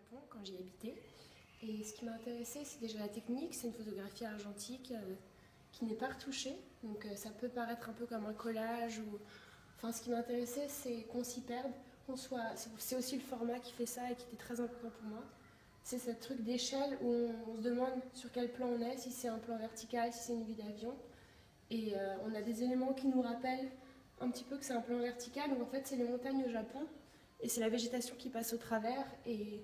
Japon quand j'y habitais. Et ce qui m'a intéressé, c'est déjà la technique. C'est une photographie argentique qui n'est pas retouchée. Donc ça peut paraître un peu comme un collage. Enfin, ce qui m'a intéressé, c'est qu'on s'y perde, qu'on soit. C'est aussi le format qui fait ça et qui était très important pour moi. C'est ce truc d'échelle où on se demande sur quel plan on est, si c'est un plan vertical, si c'est une vue d'avion. Et on a des éléments qui nous rappellent un petit peu que c'est un plan vertical, où en fait c'est les montagnes au Japon, et c'est la végétation qui passe au travers, et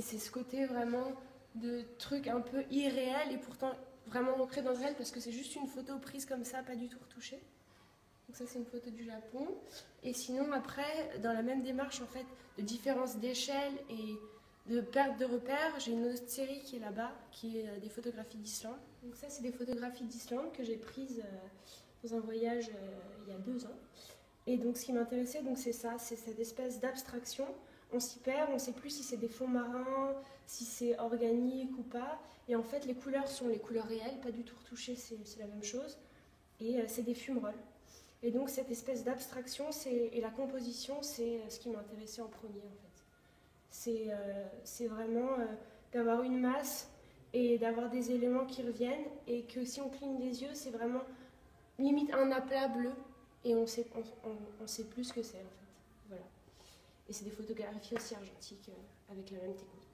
c'est ce côté vraiment de truc un peu irréel, et pourtant vraiment ancré dans le réel, parce que c'est juste une photo prise comme ça, pas du tout retouchée. Donc ça c'est une photo du Japon. Et sinon après, dans la même démarche en fait, de différence d'échelle et de perte de repères, j'ai une autre série qui est là-bas, qui est des photographies d'Islande. Donc ça c'est des photographies d'Islande que j'ai prises dans un voyage il y a 2 ans. Et donc ce qui m'intéressait, donc c'est ça, c'est cette espèce d'abstraction. On s'y perd, on ne sait plus si c'est des fonds marins, si c'est organique ou pas. Et en fait, les couleurs sont les couleurs réelles, pas du tout retouchées, c'est la même chose. Et c'est des fumerolles. Et donc cette espèce d'abstraction et la composition, c'est ce qui m'intéressait en premier en fait. C'est vraiment d'avoir une masse et d'avoir des éléments qui reviennent, et que si on cligne les yeux, c'est vraiment limite un aplat bleu, et on sait plus ce que c'est en fait. Voilà. Et c'est des photographies aussi argentiques avec la même technique.